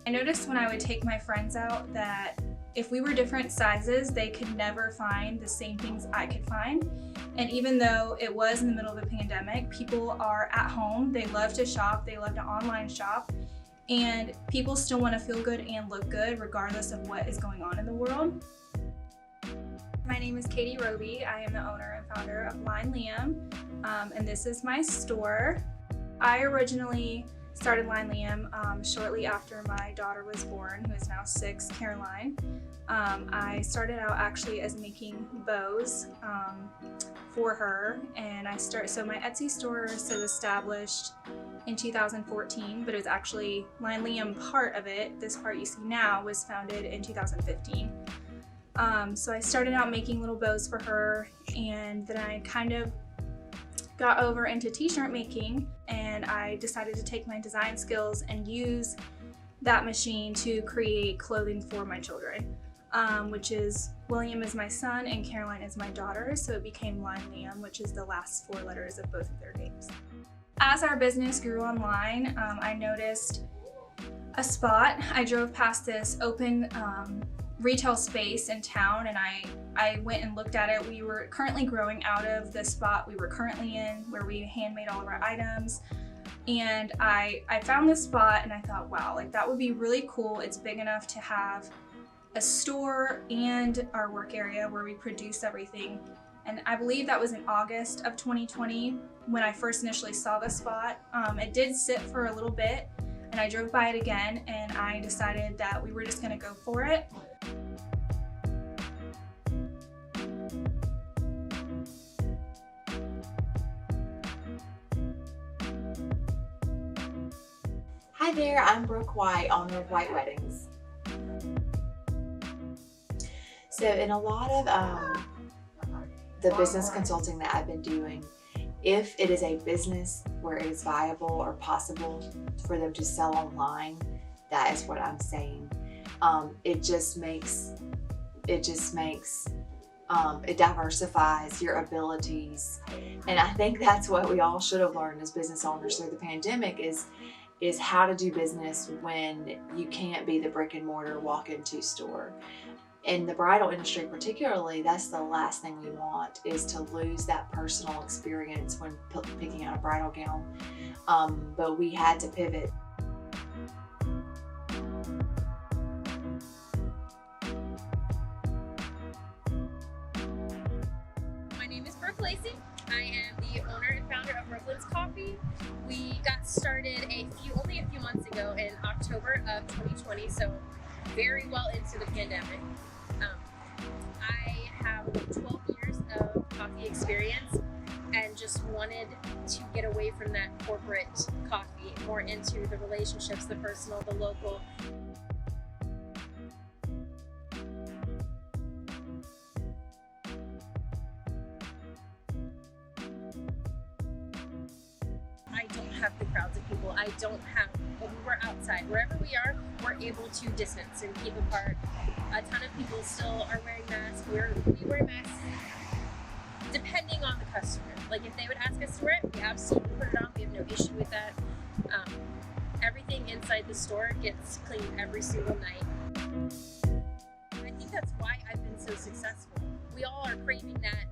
I noticed when I would take my friends out that if we were different sizes, they could never find the same things I could find. And even though it was in the middle of a pandemic, people are at home, they love to shop, they love to online shop, and people still want to feel good and look good regardless of what is going on in the world. My name is Katie Roby. I am the owner and founder of Line Liam, and this is my store. I originally started Line Liam shortly after my daughter was born, who is now 6, Caroline. I started out actually as making bows for her, and so my Etsy store was established in 2014, but it was actually Line Liam part of it. This part you see now was founded in 2015. So I started out making little bows for her, and then I kind of got over into t-shirt making, and I decided to take my design skills and use that machine to create clothing for my children, which is William is my son and Caroline is my daughter, so it became Line Liam, which is the last 4 letters of both of their names. As our business grew online, I noticed a spot. I drove past this open retail space in town, and I went and looked at it. We were currently growing out of the spot we were currently in, where we handmade all of our items. And I found this spot and I thought, wow, like that would be really cool. It's big enough to have a store and our work area where we produce everything. And I believe that was in August of 2020 when I first initially saw the spot. It did sit for a little bit, and I drove by it again, and I decided that we were just gonna go for it. Hi there, I'm Brooke White, owner of White Weddings. So in a lot of the business consulting that I've been doing, if it is a business where it is viable or possible for them to sell online, that is what I'm saying. It diversifies your abilities. And I think that's what we all should have learned as business owners through the pandemic is how to do business when you can't be the brick and mortar walk-into store. In the bridal industry particularly, that's the last thing we want, is to lose that personal experience when picking out a bridal gown. But we had to pivot. My name is Brooke Lacey. I am the owner and founder of Brooklyn's Coffee. We got started only a few months ago in October of 2020, so very well into the pandemic. I have 12 years of coffee experience and just wanted to get away from that corporate coffee, more into the relationships, the personal, the local. I don't have the crowds of people. When we're outside, wherever we are, we're able to distance and keep apart. A ton of people still are wearing masks. We wear masks depending on the customer. Like if they would ask us to wear it, we absolutely put it on. We have no issue with that. Everything inside the store gets cleaned every single night. I think that's why I've been so successful. We all are craving that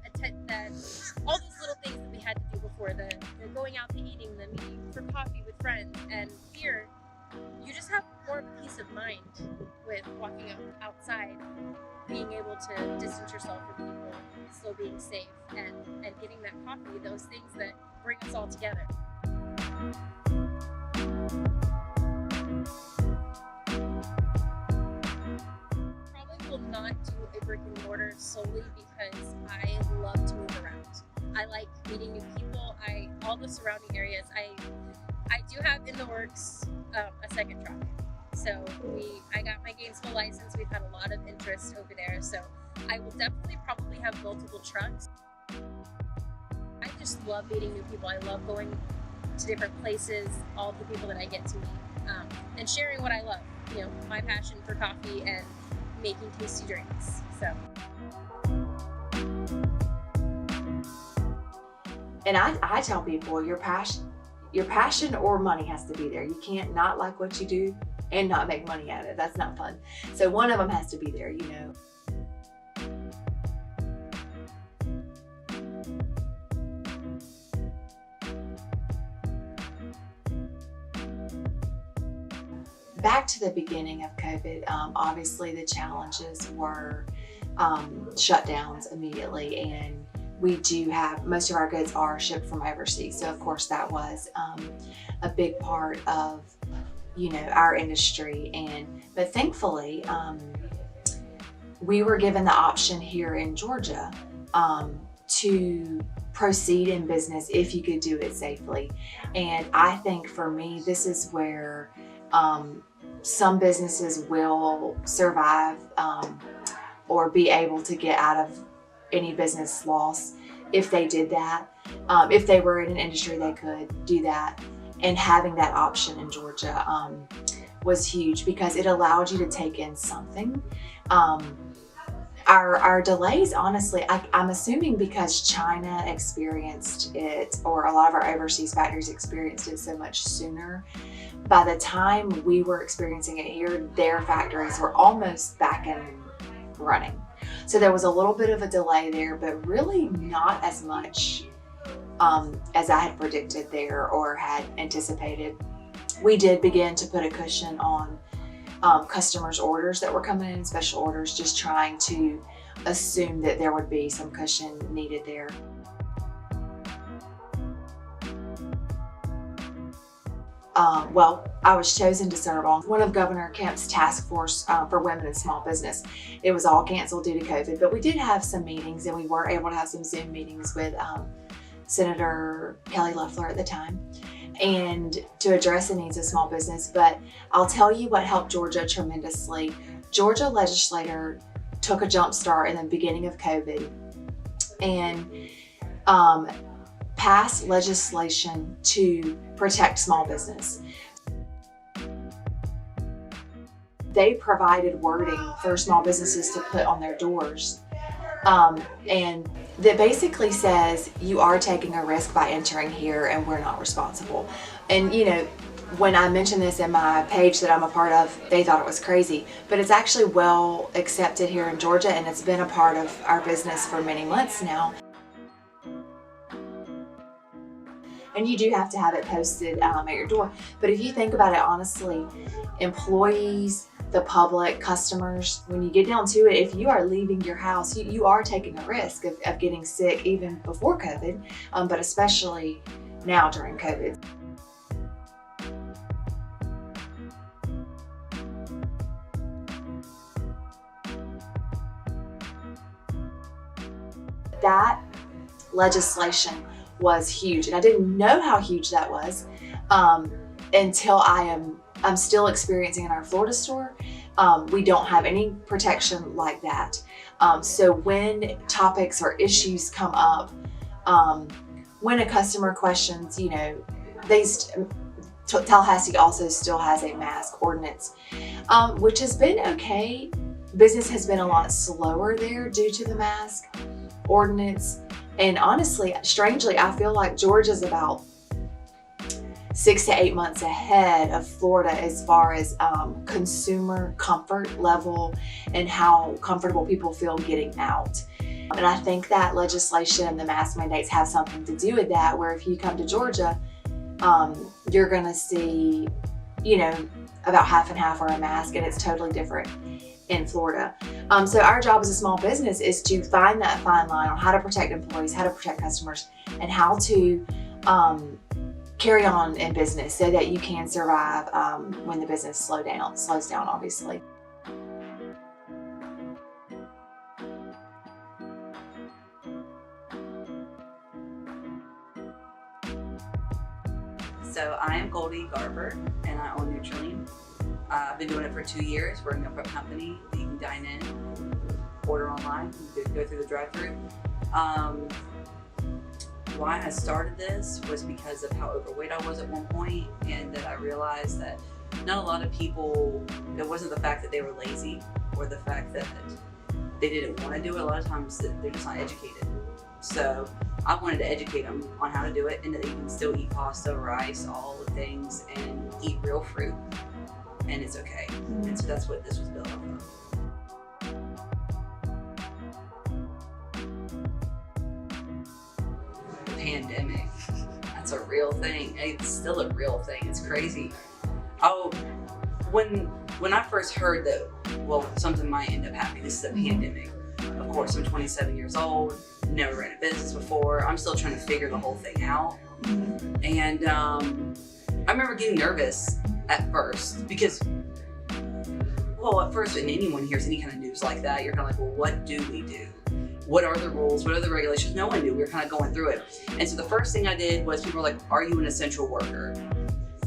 all those little things that we had to do before, the going out to eating, the meeting for coffee with friends, and here you just have more peace of mind with walking outside, being able to distance yourself from people, still being safe, and getting that coffee, those things that bring us all together. Probably will not do a brick and mortar solely because I love to move around. I like meeting new people. All the surrounding areas. I do have in the works a second truck. So I got my Gainesville license. We've had a lot of interest over there. So I will definitely probably have multiple trucks. I just love meeting new people. I love going to different places, all the people that I get to meet, and sharing what I love. You know, my passion for coffee and making tasty drinks. So. And I tell people your passion or money has to be there. You can't not like what you do and not make money at it. That's not fun. So one of them has to be there, Back to the beginning of COVID, obviously the challenges were shutdowns immediately, and we do have, most of our goods are shipped from overseas. So of course that was a big part of, our industry. But thankfully, we were given the option here in Georgia to proceed in business if you could do it safely. And I think for me, this is where some businesses will survive or be able to get out of any business loss if they did that. If they were in an industry they could do that. And having that option in Georgia was huge because it allowed you to take in something. Our delays, honestly, I'm assuming because China experienced it, or a lot of our overseas factories experienced it so much sooner. By the time we were experiencing it here, their factories were almost back and running. So there was a little bit of a delay there, but really not as much as I had predicted there or had anticipated. We did begin to put a cushion on customers' orders that were coming in, special orders, just trying to assume that there would be some cushion needed there. Well, I was chosen to serve on one of Governor Kemp's task force for women in small business. It was all canceled due to COVID, but we did have some meetings, and we were able to have some Zoom meetings with Senator Kelly Loeffler at the time, and to address the needs of small business. But I'll tell you what helped Georgia tremendously. Georgia legislator took a jump start in the beginning of COVID and passed legislation to protect small business. They provided wording for small businesses to put on their doors. And that basically says you are taking a risk by entering here and we're not responsible. And when I mentioned this in my page that I'm a part of, they thought it was crazy, but it's actually well accepted here in Georgia, and it's been a part of our business for many months now. And you do have to have it posted at your door. But if you think about it honestly, employees, the public, customers, when you get down to it, if you are leaving your house, you are taking a risk of getting sick even before COVID, but especially now during COVID. That legislation was huge, and I didn't know how huge that was until I'm still experiencing in our Florida store. We don't have any protection like that. So when topics or issues come up, when a customer questions, Tallahassee also still has a mask ordinance, which has been okay. Business has been a lot slower there due to the mask ordinance. And honestly, strangely, I feel like Georgia's about 6 to 8 months ahead of Florida as far as consumer comfort level and how comfortable people feel getting out. And I think that legislation and the mask mandates have something to do with that, where if you come to Georgia, you're gonna see, about half and half wear a mask, and it's totally different in Florida. So our job as a small business is to find that fine line on how to protect employees, how to protect customers, and how to carry on in business so that you can survive when the business slows down, obviously. So I am Goldie Garber, and I own Nutrilean. I've been doing it for 2 years, working up a company. You can dine in, order online, go through the drive-thru. Why I started this was because of how overweight I was at one point, and that I realized that not a lot of people, it wasn't the fact that they were lazy or the fact that they didn't want to do it. A lot of times they're just not educated. So I wanted to educate them on how to do it, and that you can still eat pasta, rice, all the things, and eat real fruit. and it's okay. And so that's what this was built off of. The pandemic, that's a real thing. It's still a real thing. It's crazy. When I first heard that, well, something might end up happening, this is a pandemic. Of course, I'm 27 years old, never ran a business before. I'm still trying to figure the whole thing out. And I remember getting nervous at first because, well, at first when anyone hears any kind of news like that, you're kind of like, well, what do we do? What are the rules? What are the regulations? No one knew. We were kind of going through it. And so the first thing I did was people were like, are you an essential worker?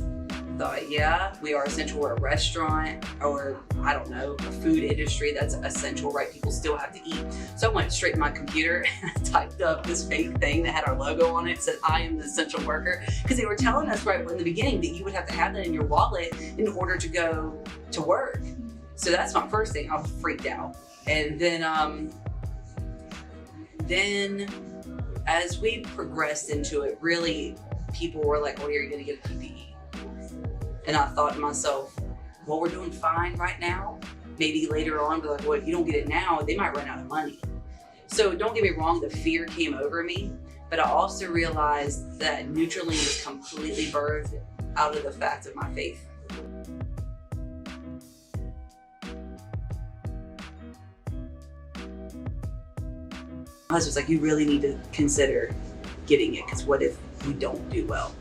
I thought, yeah, we are essential. We're a restaurant, or I don't know, a food industry that's essential, right? People still have to eat. So I went straight to my computer and I typed up this fake thing that had our logo on it, said I am the essential worker, because they were telling us right in the beginning that you would have to have that in your wallet in order to go to work. So that's my first thing. I was freaked out. And then as we progressed into it, really people were like, oh, you're gonna get a PPE. And I thought to myself, well, we're doing fine right now. Maybe later on, but like, well, if you don't get it now, they might run out of money. So don't get me wrong, the fear came over me, but I also realized that Nutrilean was completely birthed out of the fact of my faith. My husband's like, you really need to consider getting it, because what if we don't do well?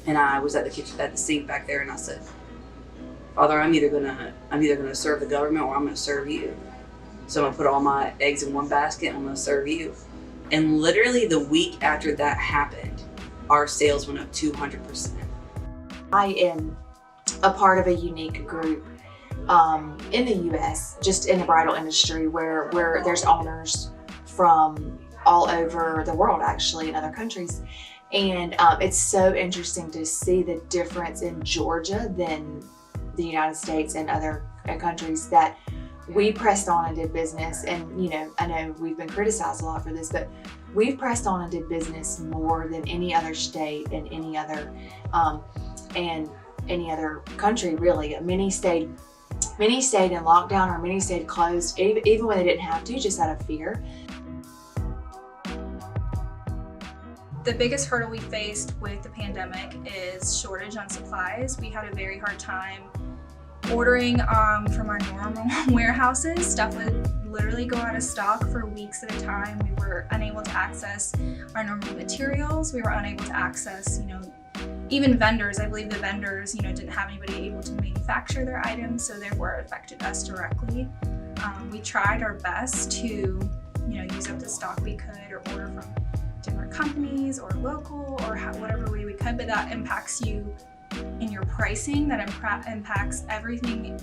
And I was at the sink back there, and I said, Father, I'm either gonna serve the government or I'm gonna serve you. So I'm gonna put all my eggs in one basket and I'm gonna serve you. And literally the week after that happened, our sales went up 200%. I am a part of a unique group in the US, just in the bridal industry, where there's owners from all over the world, actually, in other countries. And it's so interesting to see the difference in Georgia than the United States and other countries, that we pressed on and did business. And, you know, I know we've been criticized a lot for this, but we've pressed on and did business more than any other state and any other country, really. Many stayed in lockdown, or many stayed closed, even when they didn't have to, just out of fear. The biggest hurdle we faced with the pandemic is shortage on supplies. We had a very hard time ordering from our normal warehouses. Stuff would literally go out of stock for weeks at a time. We were unable to access our normal materials. We were unable to access, even vendors. I believe the vendors, didn't have anybody able to manufacture their items, so therefore it affected us directly. We tried our best to, use up the stock we could, or order from different companies or local, or whatever way we could, but that impacts you in your pricing, that impacts everything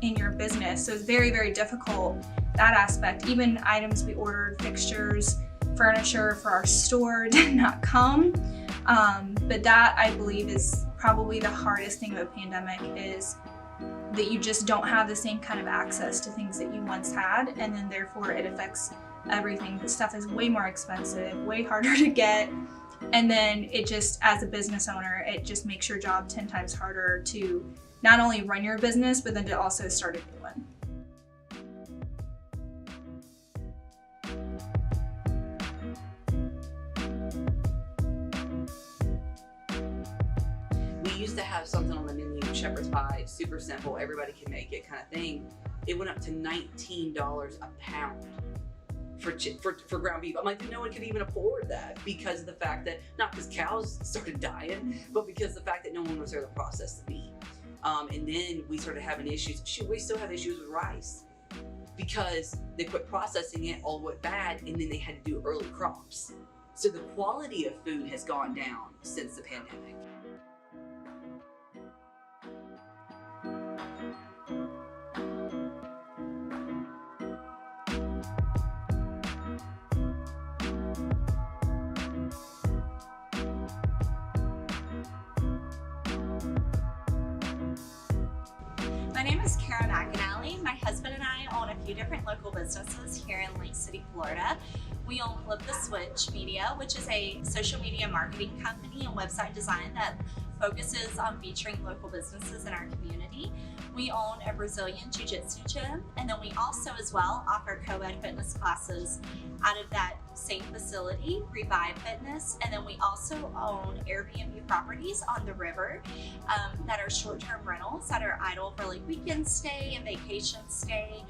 in your business. So it's very, very difficult, that aspect. Even items we ordered, fixtures, furniture for our store did not come. But that, I believe, is probably the hardest thing of a pandemic, is that you just don't have the same kind of access to things that you once had, and then therefore it affects everything. The stuff is way more expensive, way harder to get, and then it just, as a business owner, it just makes your job 10 times harder to not only run your business, but then to also start a new one. We used to have something on the menu, shepherd's pie, super simple, everybody can make it kind of thing. It went up to $19 a pound for ground beef. I'm like, no one could even afford that, because of the fact that, not because cows started dying, but because of the fact that no one was there to process the meat. And then we started having issues. Shoot, we still have issues with rice, because they quit processing it, all went bad, and then they had to do early crops. So the quality of food has gone down since the pandemic. My name is Kara McAnally. My husband and I own a few different local businesses here in Lake City, Florida. We own Flip the Switch Media, which is a social media marketing company and website design that focuses on featuring local businesses in our community. We own a Brazilian Jiu-Jitsu gym, and then we also as well offer co-ed fitness classes out of that same facility, Revive Fitness, and then we also own Airbnb properties on the river that are short-term rentals that are idle for like weekend stay and vacation stay.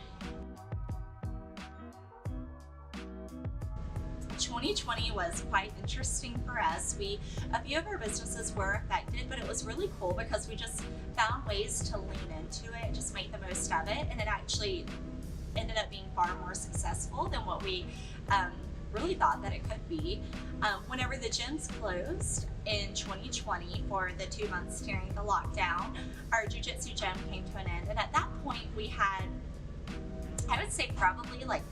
2020 was quite interesting for us. A few of our businesses were affected, but it was really cool because we just found ways to lean into it and just make the most of it, and it actually ended up being far more successful than what we really thought that it could be. Whenever the gyms closed in 2020 for the 2 months during the lockdown, our jiu-jitsu gym came to an end, and at that point we had, I would say, probably like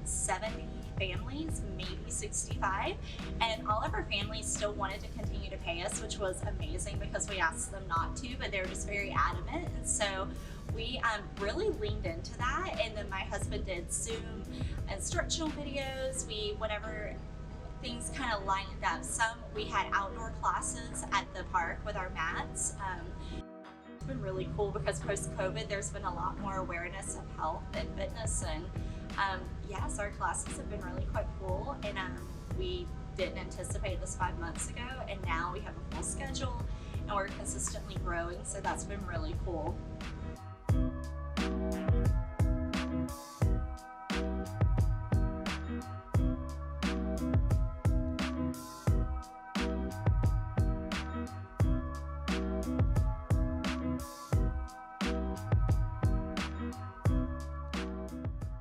70 families, maybe 65, and all of our families still wanted to continue to pay us, which was amazing because we asked them not to, but they were just very adamant. And so we really leaned into that, and then my husband did Zoom instructional videos. Whenever things kind of lined up, we had outdoor classes at the park with our mats. It's been really cool because post-COVID there's been a lot more awareness of health and fitness, and yes, our classes have been really quite cool, and we didn't anticipate this 5 months ago, and now we have a full schedule and we're consistently growing, so that's been really cool.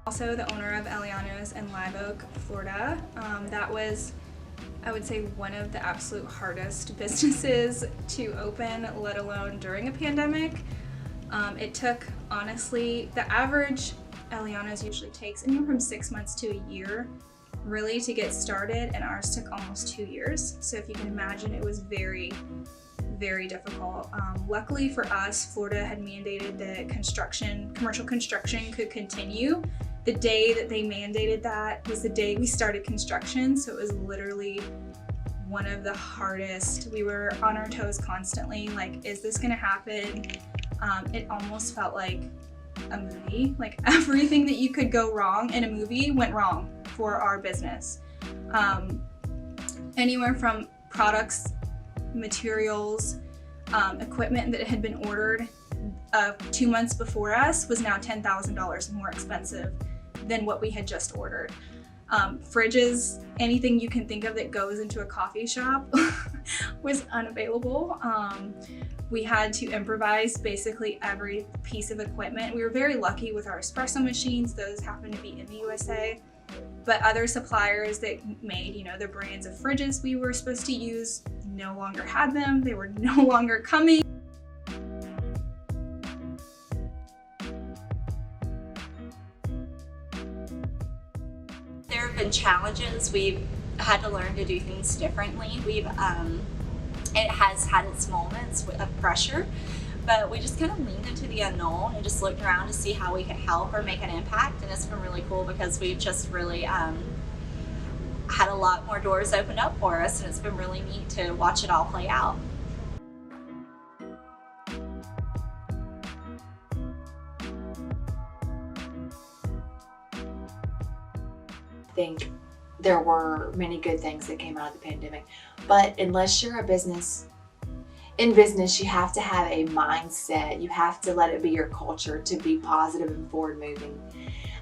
Also the owner of Eliano's in Live Oak, Florida. That was, I would say, one of the absolute hardest businesses to open, let alone during a pandemic. It took, honestly, the average Eliano's usually takes anywhere from 6 months to a year really to get started, and ours took almost 2 years. So if you can imagine, it was very, very difficult. Luckily for us, Florida had mandated that commercial construction could continue. The day that they mandated that was the day we started construction, so it was literally one of the hardest. We were on our toes constantly, like, is this gonna happen? It almost felt like a movie. Like, everything that you could go wrong in a movie went wrong for our business. Anywhere from products, materials, equipment that had been ordered 2 months before us was now $10,000 more expensive than what we had just ordered. Fridges, anything you can think of that goes into a coffee shop was unavailable. We had to improvise basically every piece of equipment. We were very lucky with our espresso machines. Those happened to be in the USA. But other suppliers that made, the brands of fridges we were supposed to use no longer had them. They were no longer coming. There have been challenges. We've had to learn to do things differently. It has had its moments of pressure, but we just kind of leaned into the unknown and just looked around to see how we could help or make an impact, and it's been really cool because we've just really had a lot more doors opened up for us, and it's been really neat to watch it all play out. I think there were many good things that came out of the pandemic, but unless you're in business, you have to have a mindset. You have to let it be your culture to be positive and forward moving.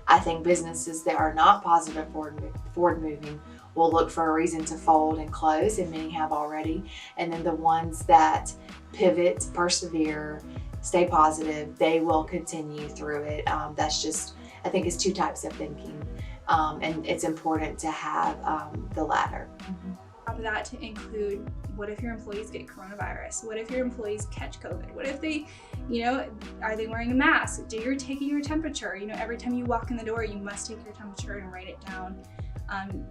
I think businesses that are not positive and forward moving will look for a reason to fold and close, and many have already. And then the ones that pivot, persevere, stay positive, they will continue through it. That's just, I think it's two types of thinking. And it's important to have the latter. Top of that, to include, what if your employees get coronavirus? What if your employees catch COVID? What if they, are they wearing a mask? You're taking your temperature. Every time you walk in the door, you must take your temperature and write it down.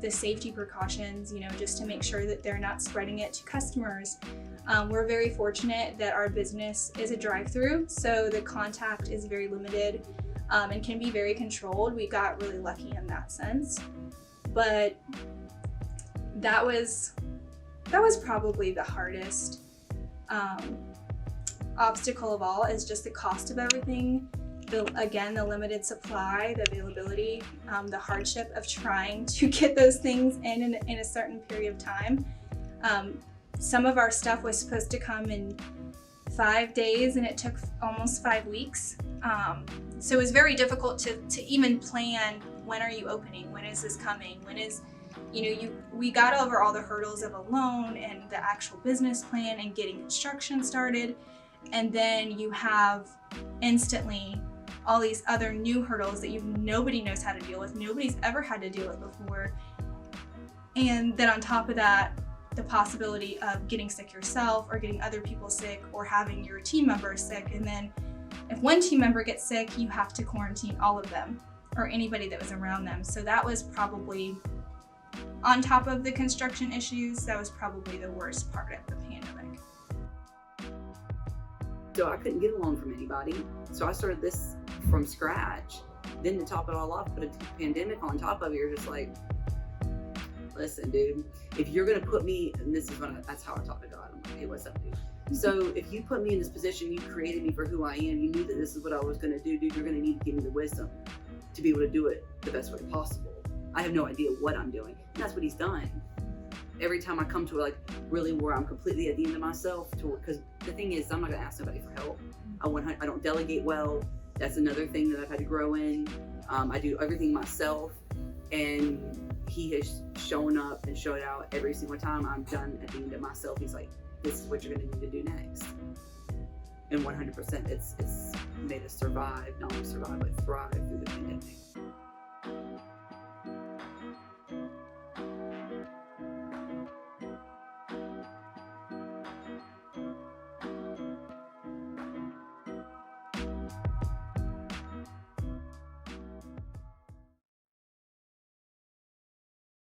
The safety precautions, just to make sure that they're not spreading it to customers. We're very fortunate that our business is a drive-through, so the contact is very limited. And can be very controlled. We got really lucky in that sense. But that was probably the hardest obstacle of all is just the cost of everything. The limited supply, the availability, the hardship of trying to get those things in a certain period of time. Some of our stuff was supposed to come in 5 days and it took almost 5 weeks. So it was very difficult to even plan, when are you opening? When is this coming? When is, we got over all the hurdles of a loan and the actual business plan and getting construction started. And then you have instantly all these other new hurdles that nobody knows how to deal with. Nobody's ever had to deal with before. And then on top of that, the possibility of getting sick yourself or getting other people sick or having your team members sick. And then if one team member gets sick, you have to quarantine all of them or anybody that was around them. So that was probably, on top of the construction issues, that was probably the worst part of the pandemic. So I couldn't get a loan from anybody. So I started this from scratch. Then to top it all off, put a pandemic on top of it, you're just like, listen, dude, if you're gonna put me, and this is that's how I talk to God. I'm like, hey, what's up, dude? So if you put me in this position, you created me for who I am, you knew that this is what I was gonna do, dude, you're gonna need to give me the wisdom to be able to do it the best way possible. I have no idea what I'm doing. And that's what he's done. Every time I come to like really where I'm completely at the end of myself, because the thing is, I'm not gonna ask somebody for help. I don't delegate well. That's another thing that I've had to grow in. I do everything myself, and he has shown up and showed out every single time I'm done at the end of myself. He's like, this is what you're gonna need to do next. And 100%, it's made us survive, not only survive, but thrive through the pandemic.